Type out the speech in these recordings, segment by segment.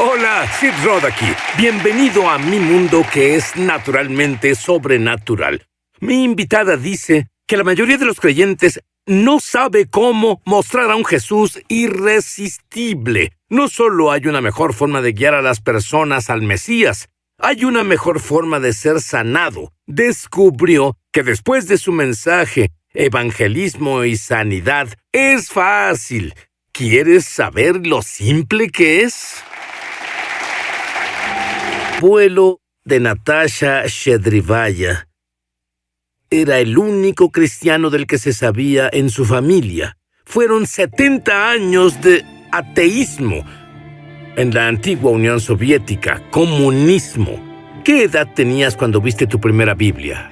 Hola, Sid Roth aquí. Bienvenido a mi mundo que es naturalmente sobrenatural. Mi invitada dice que la mayoría de los creyentes no sabe cómo mostrar a un Jesús irresistible. No solo hay una mejor forma de guiar a las personas al Mesías, hay una mejor forma de ser sanado. Descubrió que después de su mensaje, evangelismo y sanidad, es fácil. ¿Quieres saber lo simple que es? Vuelo de Natasha Shedrivaya. Era el único cristiano del que se sabía en su familia. Fueron 70 años de ateísmo en la antigua Unión Soviética, comunismo. ¿Qué edad tenías cuando viste tu primera Biblia?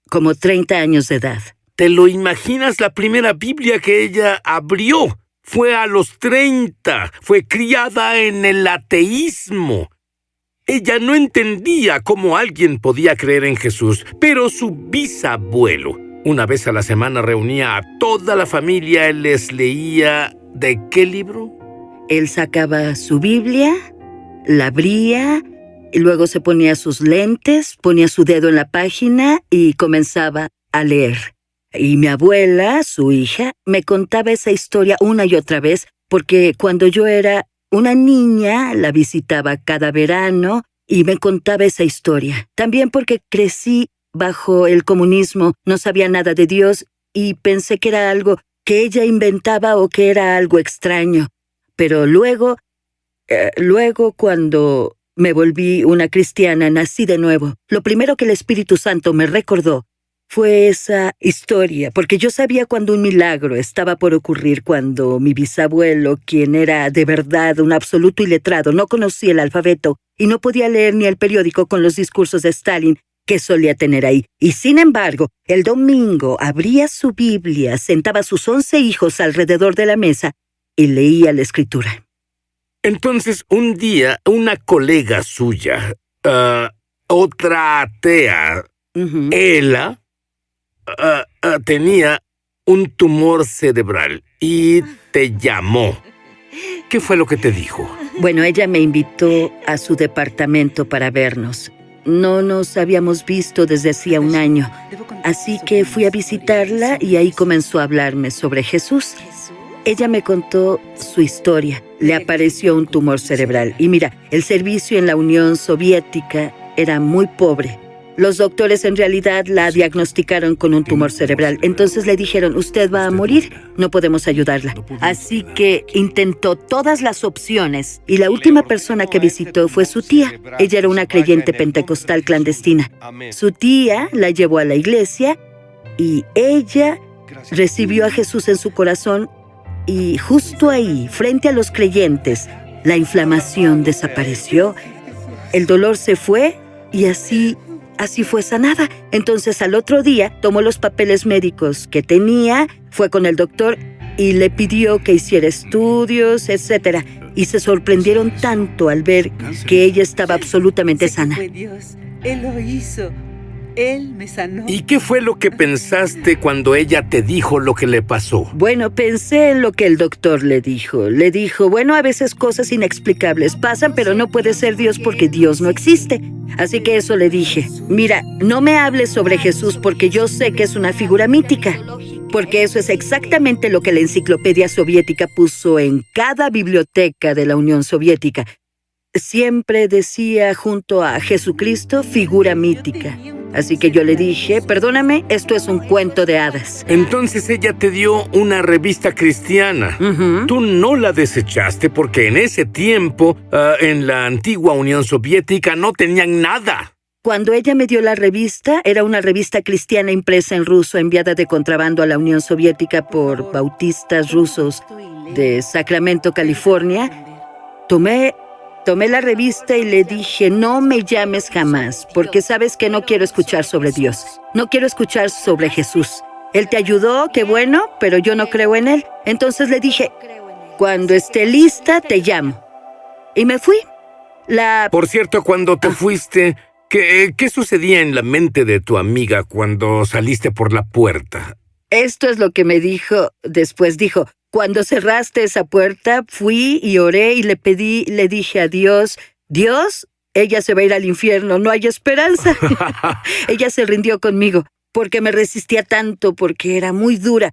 Como 30 años de edad. ¿Te lo imaginas? La primera Biblia que ella abrió fue a los 30. Fue criada en el ateísmo. Ella no entendía cómo alguien podía creer en Jesús, pero su bisabuelo, una vez a la semana, reunía a toda la familia y les leía... ¿De qué libro? Él sacaba su Biblia, la abría, y luego se ponía sus lentes, ponía su dedo en la página y comenzaba a leer. Y mi abuela, su hija, me contaba esa historia una y otra vez, porque cuando yo era una niña la visitaba cada verano y me contaba esa historia. También porque crecí bajo el comunismo, no sabía nada de Dios y pensé que era algo que ella inventaba o que era algo extraño. Pero luego cuando me volví una cristiana, nací de nuevo. Lo primero que el Espíritu Santo me recordó fue esa historia, porque yo sabía cuando un milagro estaba por ocurrir, cuando mi bisabuelo, quien era de verdad un absoluto iletrado, no conocía el alfabeto y no podía leer ni el periódico con los discursos de Stalin que solía tener ahí. Y sin embargo, el domingo abría su Biblia, sentaba a sus 11 hijos alrededor de la mesa y leía la Escritura. Entonces, un día, una colega suya, otra atea, Ella, tenía un tumor cerebral y te llamó. ¿Qué fue lo que te dijo? Bueno, ella me invitó a su departamento para vernos. No nos habíamos visto desde hacía un año, así que fui a visitarla y ahí comenzó a hablarme sobre Jesús. Ella me contó su historia. Le apareció un tumor cerebral. Y mira, el servicio en la Unión Soviética era muy pobre. Los doctores en realidad la diagnosticaron con un tumor cerebral. Entonces le dijeron, usted va a morir, no podemos ayudarla. Así que intentó todas las opciones y la última persona que visitó fue su tía. Ella era una creyente pentecostal clandestina. Su tía la llevó a la iglesia y ella recibió a Jesús en su corazón y justo ahí, frente a los creyentes, la inflamación desapareció, el dolor se fue y así fue sanada. Entonces al otro día tomó los papeles médicos que tenía, fue con el doctor y le pidió que hiciera estudios, etc. Y se sorprendieron tanto al ver que ella estaba absolutamente sana. Fue Dios, Él lo hizo, Él me sanó. ¿Y qué fue lo que pensaste cuando ella te dijo lo que le pasó? Bueno, pensé en lo que el doctor le dijo. Le dijo, bueno, a veces cosas inexplicables pasan, pero no puede ser Dios porque Dios no existe. Así que eso le dije. Mira, no me hables sobre Jesús porque yo sé que es una figura mítica. Porque eso es exactamente lo que la enciclopedia soviética puso en cada biblioteca de la Unión Soviética. Siempre decía junto a Jesucristo, figura mítica. Así que yo le dije, perdóname, esto es un cuento de hadas. Entonces ella te dio una revista cristiana. Tú no la desechaste porque en ese tiempo, en la antigua Unión Soviética, no tenían nada. Cuando ella me dio la revista, era una revista cristiana impresa en ruso, enviada de contrabando a la Unión Soviética por bautistas rusos de Sacramento, California. Tomé la revista y le dije, no me llames jamás, porque sabes que no quiero escuchar sobre Dios. No quiero escuchar sobre Jesús. Él te ayudó, qué bueno, pero yo no creo en Él. Entonces le dije, cuando esté lista, te llamo. Y me fui. Por cierto, cuando te fuiste, ¿qué sucedía en la mente de tu amiga cuando saliste por la puerta? Esto es lo que me dijo. Después dijo, Cuando cerraste esa puerta, fui y oré y le dije a Dios, Dios, ella se va a ir al infierno, no hay esperanza. Ella se rindió conmigo, porque me resistía tanto, porque era muy dura,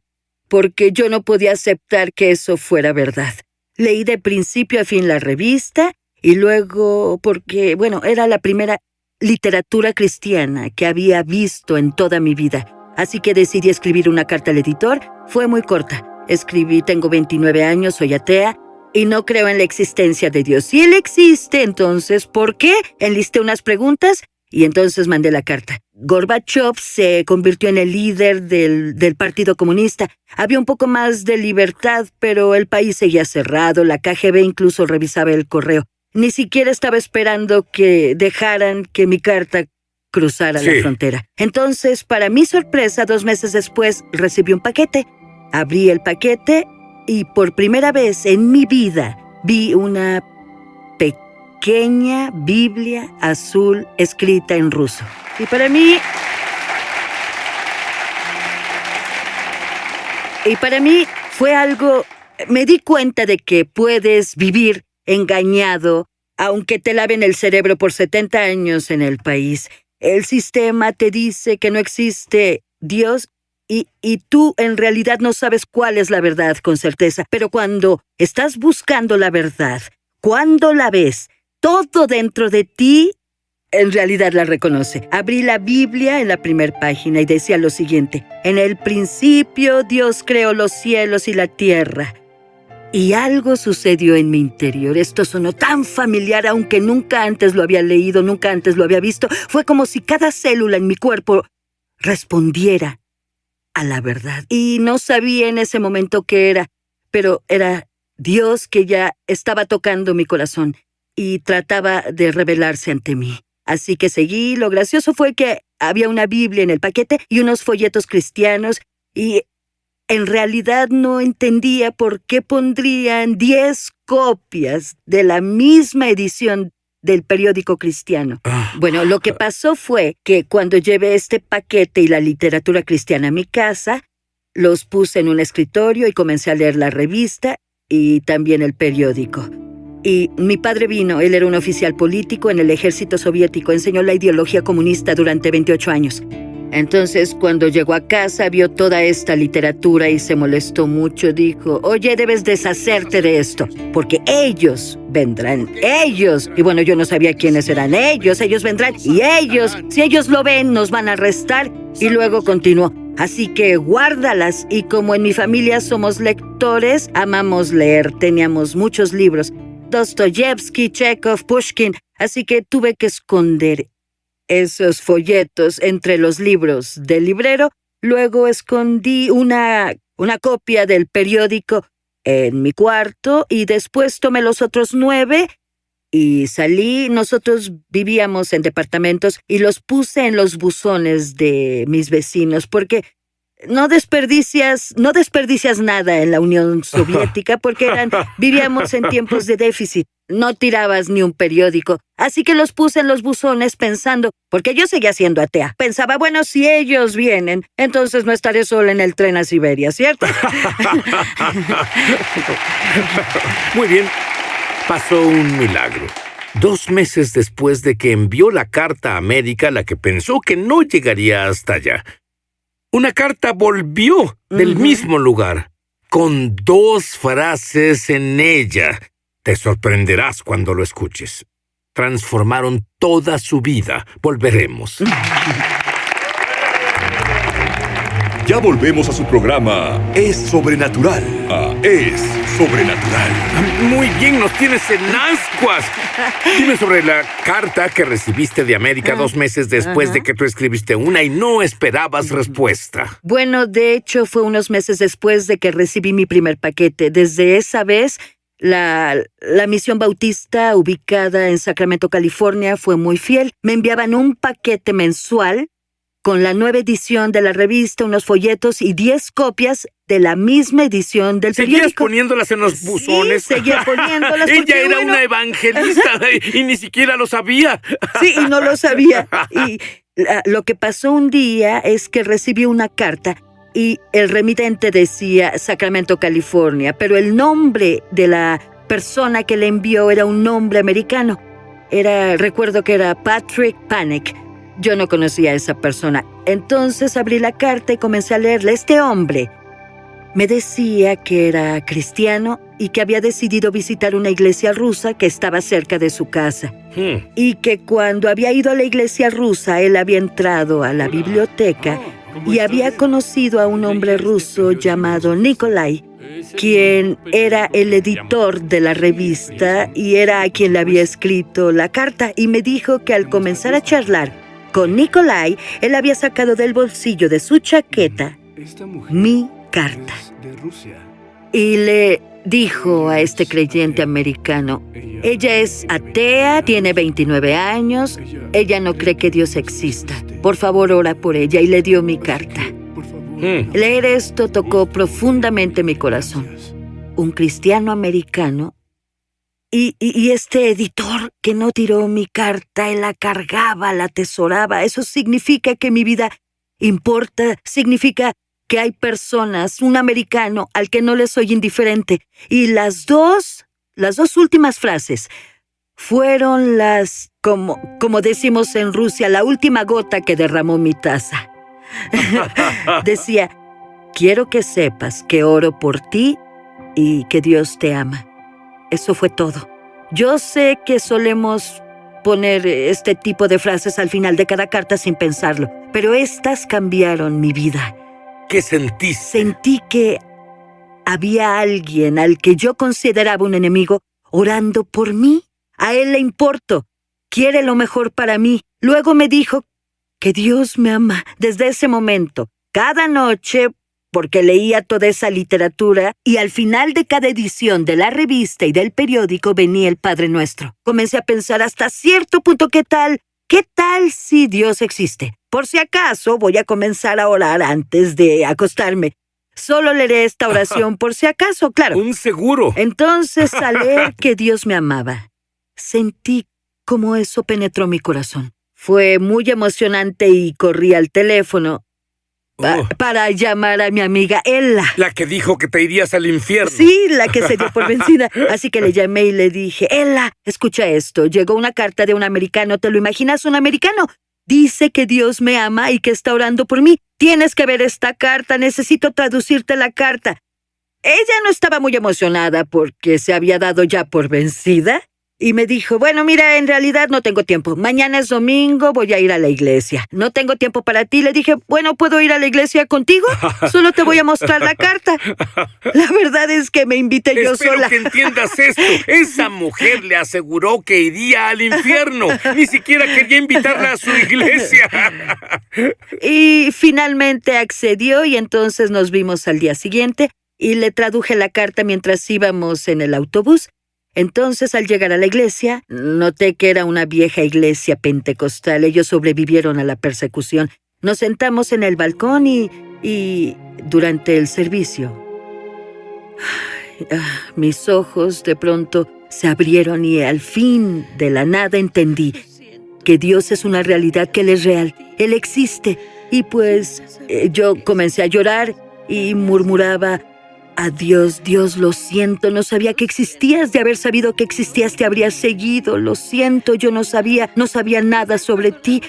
porque yo no podía aceptar que eso fuera verdad. Leí de principio a fin la revista y luego porque, era la primera literatura cristiana que había visto en toda mi vida. Así que decidí escribir una carta al editor. Fue muy corta. Escribí, tengo 29 años, soy atea y no creo en la existencia de Dios. Si Él existe, entonces, ¿por qué? Enlisté unas preguntas y entonces mandé la carta. Gorbachev se convirtió en el líder del Partido Comunista. Había un poco más de libertad, pero el país seguía cerrado. La KGB incluso revisaba el correo. Ni siquiera estaba esperando que dejaran que mi carta cruzara la frontera. Entonces, para mi sorpresa, 2 meses después, recibí un paquete. Abrí el paquete y por primera vez en mi vida vi una pequeña Biblia azul escrita en ruso. Y para mí fue algo... Me di cuenta de que puedes vivir engañado, aunque te laven el cerebro por 70 años en el país. El sistema te dice que no existe Dios y tú en realidad no sabes cuál es la verdad con certeza. Pero cuando estás buscando la verdad, cuando la ves, todo dentro de ti en realidad la reconoce. Abrí la Biblia en la primera página y decía lo siguiente: en el principio Dios creó los cielos y la tierra. Y algo sucedió en mi interior. Esto sonó tan familiar, aunque nunca antes lo había leído, nunca antes lo había visto. Fue como si cada célula en mi cuerpo respondiera a la verdad. Y no sabía en ese momento qué era, pero era Dios que ya estaba tocando mi corazón y trataba de revelarse ante mí. Así que seguí. Lo gracioso fue que había una Biblia en el paquete y unos folletos cristianos y en realidad no entendía por qué pondrían 10 copias de la misma edición del periódico cristiano. Bueno, lo que pasó fue que cuando llevé este paquete y la literatura cristiana a mi casa, los puse en un escritorio y comencé a leer la revista y también el periódico. Y mi padre vino, él era un oficial político en el ejército soviético, enseñó la ideología comunista durante 28 años. Entonces, cuando llegó a casa, vio toda esta literatura y se molestó mucho. Dijo, oye, debes deshacerte de esto, porque ellos vendrán, ellos. Y bueno, yo no sabía quiénes eran ellos vendrán y ellos, si ellos lo ven, nos van a arrestar. Y luego continuó, así que guárdalas. Y como en mi familia somos lectores, amamos leer, teníamos muchos libros. Dostoyevsky, Chekhov, Pushkin, así que tuve que esconder esos folletos entre los libros del librero. Luego escondí una copia del periódico en mi cuarto y después tomé los otros 9 y salí. Nosotros vivíamos en departamentos y los puse en los buzones de mis vecinos porque no desperdicias nada en la Unión Soviética porque vivíamos en tiempos de déficit. No tirabas ni un periódico. Así que los puse en los buzones pensando, porque yo seguía siendo atea. Pensaba, bueno, si ellos vienen, entonces no estaré sola en el tren a Siberia, ¿cierto? Muy bien. Pasó un milagro. 2 meses después de que envió la carta a América, la que pensó que no llegaría hasta allá, una carta volvió del mismo lugar, con 2 frases en ella. Te sorprenderás cuando lo escuches. Transformaron toda su vida. Volveremos. Ya volvemos a su programa Es Sobrenatural. Es Sobrenatural. Muy bien, nos tienes en ascuas. Dime sobre la carta que recibiste de América 2 meses después de que tú escribiste una y no esperabas respuesta. Bueno, de hecho, fue unos meses después de que recibí mi primer paquete. Desde esa vez, la misión bautista ubicada en Sacramento, California, fue muy fiel. Me enviaban un paquete mensual con la nueva edición de la revista, unos folletos y 10 copias de la misma edición del periódico. ¿Seguías poniéndolas en los buzones? Sí, seguía poniéndolas. Ella era una evangelista y ni siquiera lo sabía. Sí, y no lo sabía. Y lo que pasó un día es que recibí una carta y el remitente decía Sacramento, California, pero el nombre de la persona que le envió era un nombre americano. Recuerdo que era Patrick Panic. Yo no conocía a esa persona. Entonces abrí la carta y comencé a leerla. Este hombre me decía que era cristiano y que había decidido visitar una iglesia rusa que estaba cerca de su casa. Y que cuando había ido a la iglesia rusa, él había entrado a la biblioteca y había conocido a un hombre ruso llamado Nikolai, quien era el editor de la revista y era a quien le había escrito la carta. Y me dijo que al comenzar a charlar con Nikolai, él había sacado del bolsillo de su chaqueta mi carta. Y le dijo a este creyente americano, ella es atea, tiene 29 años, ella no cree que Dios exista. Por favor, ora por ella. Y le dio mi carta. Leer esto tocó profundamente mi corazón. Un cristiano americano y este editor que no tiró mi carta, él la cargaba, la atesoraba. Eso significa que mi vida importa, significa que hay personas, un americano al que no le soy indiferente. Y las dos últimas frases fueron como decimos en Rusia, la última gota que derramó mi taza. Decía, quiero que sepas que oro por ti y que Dios te ama. Eso fue todo. Yo sé que solemos poner este tipo de frases al final de cada carta sin pensarlo, pero estas cambiaron mi vida. ¿Qué sentiste? Sentí que había alguien al que yo consideraba un enemigo orando por mí. A él le importo, quiere lo mejor para mí. Luego me dijo que Dios me ama. Desde ese momento, cada noche, porque leía toda esa literatura, y al final de cada edición de la revista y del periódico venía el Padre Nuestro. Comencé a pensar hasta cierto punto, ¿qué tal si Dios existe? Por si acaso voy a comenzar a orar antes de acostarme. Solo leeré esta oración por si acaso, claro. Un seguro. Entonces, al leer que Dios me amaba, sentí como eso penetró mi corazón. Fue muy emocionante y corrí al teléfono para llamar a mi amiga Ella. La que dijo que te irías al infierno. Sí, la que se dio por vencida. Así que le llamé y le dije, Ella, escucha esto. Llegó una carta de un americano. ¿Te lo imaginas, un americano? Dice que Dios me ama y que está orando por mí. Tienes que ver esta carta. Necesito traducirte la carta. Ella no estaba muy emocionada porque se había dado ya por vencida. Y me dijo, bueno, mira, en realidad no tengo tiempo. Mañana es domingo, voy a ir a la iglesia. No tengo tiempo para ti. Le dije, bueno, ¿puedo ir a la iglesia contigo? Solo te voy a mostrar la carta. La verdad es que me invité yo sola. Espero que entiendas esto. Esa mujer le aseguró que iría al infierno. Ni siquiera quería invitarla a su iglesia. Y finalmente accedió y entonces nos vimos al día siguiente y le traduje la carta mientras íbamos en el autobús. Entonces, al llegar a la iglesia, noté que era una vieja iglesia pentecostal. Ellos sobrevivieron a la persecución. Nos sentamos en el balcón y durante el servicio, mis ojos de pronto se abrieron y al fin, de la nada, entendí que Dios es una realidad, que Él es real. Él existe. Y pues yo comencé a llorar y murmuraba, adiós, Dios, lo siento, no sabía que existías. De haber sabido que existías, te habría seguido. Lo siento, yo no sabía nada sobre ti.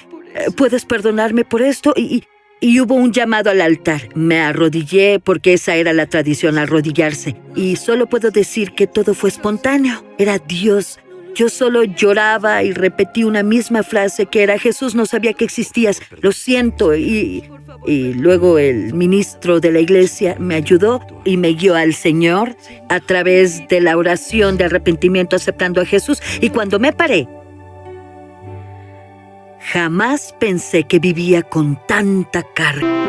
¿Puedes perdonarme por esto? Y hubo un llamado al altar. Me arrodillé porque esa era la tradición, arrodillarse. Y solo puedo decir que todo fue espontáneo. Era Dios. Yo solo lloraba y repetí una misma frase que era, Jesús, no sabía que existías. Lo siento. Y luego el ministro de la iglesia me ayudó y me guió al Señor a través de la oración de arrepentimiento aceptando a Jesús. Y cuando me paré, jamás pensé que vivía con tanta carga.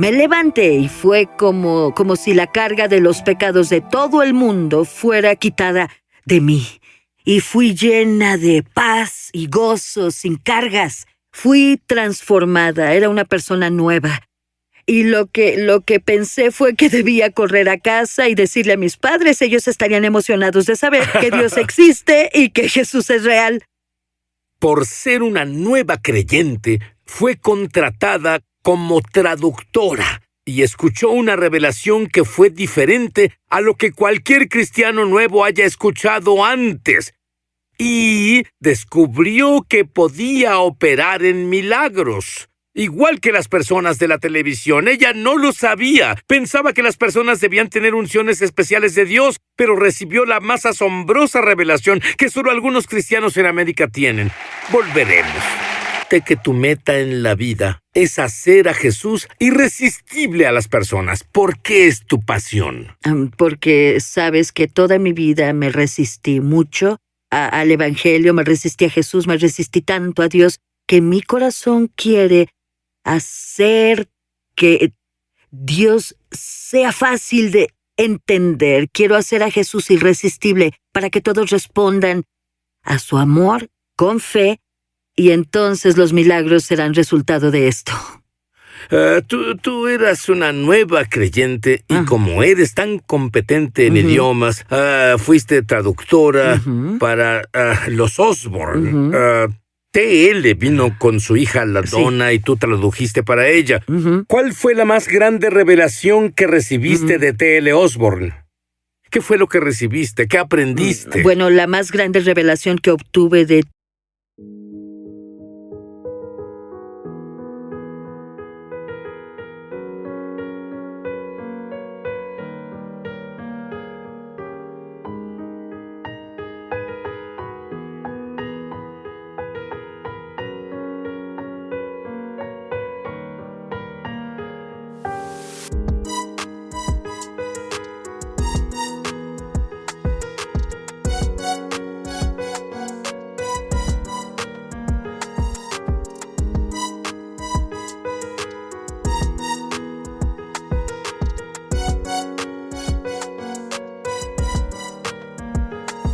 Me levanté y fue como si la carga de los pecados de todo el mundo fuera quitada de mí. Y fui llena de paz y gozo, sin cargas. Fui transformada, era una persona nueva. Y lo que pensé fue que debía correr a casa y decirle a mis padres. Ellos estarían emocionados de saber que Dios existe y que Jesús es real. Por ser una nueva creyente, fue contratada como traductora y escuchó una revelación que fue diferente a lo que cualquier cristiano nuevo haya escuchado antes. Y descubrió que podía operar en milagros. Igual que las personas de la televisión, ella no lo sabía. Pensaba que las personas debían tener unciones especiales de Dios, pero recibió la más asombrosa revelación que solo algunos cristianos en América tienen. Volveremos. De que tu meta en la vida es hacer a Jesús irresistible a las personas. ¿Por qué es tu pasión? Porque sabes que toda mi vida me resistí mucho al Evangelio, me resistí a Jesús, me resistí tanto a Dios, que mi corazón quiere hacer que Dios sea fácil de entender. Quiero hacer a Jesús irresistible para que todos respondan a su amor con fe, y entonces los milagros serán resultado de esto. Tú eras una nueva creyente y como eres tan competente en idiomas, fuiste traductora para los Osborne. T.L. vino con su hija La Donna y tú tradujiste para ella. ¿Cuál fue la más grande revelación que recibiste de T.L. Osborne? ¿Qué fue lo que recibiste? ¿Qué aprendiste? Bueno, la más grande revelación que obtuve de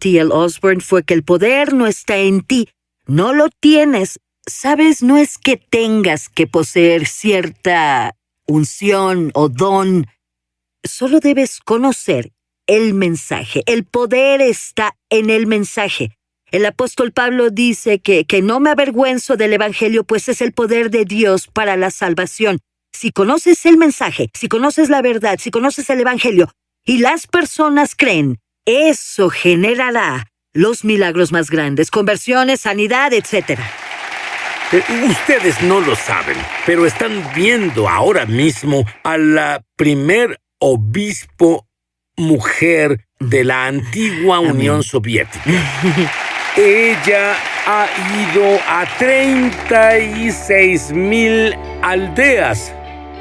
T.L. Osborne fue que el poder no está en ti, no lo tienes. ¿Sabes? No es que tengas que poseer cierta unción o don. Solo debes conocer el mensaje. El poder está en el mensaje. El apóstol Pablo dice que no me avergüenzo del Evangelio, pues es el poder de Dios para la salvación. Si conoces el mensaje, si conoces la verdad, si conoces el Evangelio, y las personas creen, eso generará los milagros más grandes, conversiones, sanidad, etc. Ustedes no lo saben, pero están viendo ahora mismo a la primer obispo mujer de la antigua Unión Soviética. Ella ha ido a 36,000 aldeas.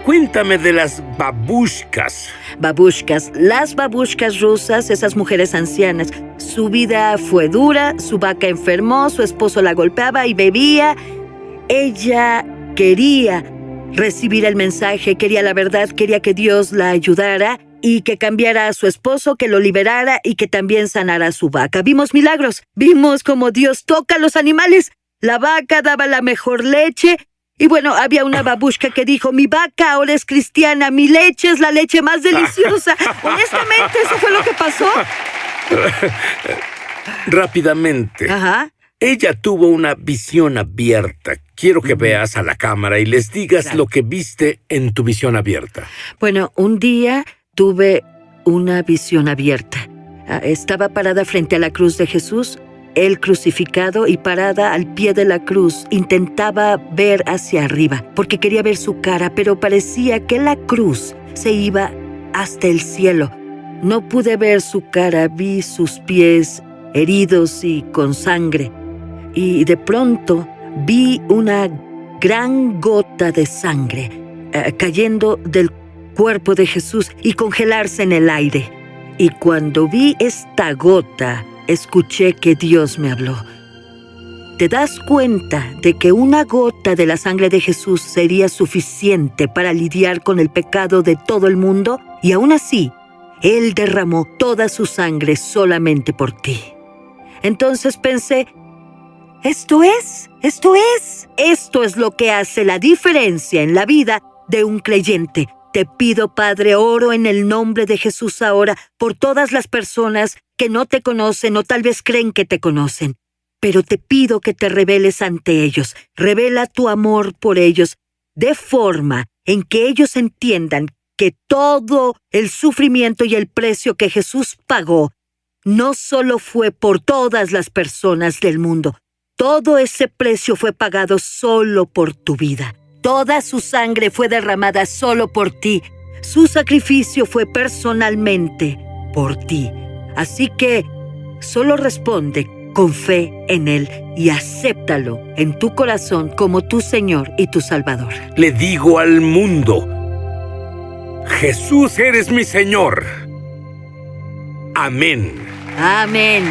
Cuéntame de las babushkas. Babushkas. Las babushkas rusas, esas mujeres ancianas. Su vida fue dura, su vaca enfermó, su esposo la golpeaba y bebía. Ella quería recibir el mensaje, quería la verdad, quería que Dios la ayudara y que cambiara a su esposo, que lo liberara y que también sanara a su vaca. Vimos milagros, vimos cómo Dios toca a los animales. La vaca daba la mejor leche. Y bueno, había una babushka que dijo, mi vaca ahora es cristiana, mi leche es la leche más deliciosa. Honestamente, ¿eso fue lo que pasó? Rápidamente. Ajá. Ella tuvo una visión abierta. Quiero que veas a la cámara y les digas lo que viste en tu visión abierta. Bueno, un día tuve una visión abierta. Estaba parada frente a la cruz de Jesús, él crucificado, y parada al pie de la cruz intentaba ver hacia arriba, porque quería ver su cara, pero parecía que la cruz se iba hasta el cielo. No pude ver su cara, vi sus pies heridos y con sangre. Y de pronto vi una gran gota de sangre cayendo del cuerpo de Jesús y congelarse en el aire. Y cuando vi esta gota, escuché que Dios me habló. ¿Te das cuenta de que una gota de la sangre de Jesús sería suficiente para lidiar con el pecado de todo el mundo? Y aún así, Él derramó toda su sangre solamente por ti. Entonces pensé, esto es lo que hace la diferencia en la vida de un creyente. Te pido, Padre, oro en el nombre de Jesús ahora por todas las personas que no te conocen o tal vez creen que te conocen. Pero te pido que te reveles ante ellos. Revela tu amor por ellos de forma en que ellos entiendan que todo el sufrimiento y el precio que Jesús pagó no solo fue por todas las personas del mundo. Todo ese precio fue pagado solo por tu vida. Toda su sangre fue derramada solo por ti. Su sacrificio fue personalmente por ti. Así que solo responde con fe en Él y acéptalo en tu corazón como tu Señor y tu Salvador. Le digo al mundo, Jesús, eres mi Señor. Amén. Amén.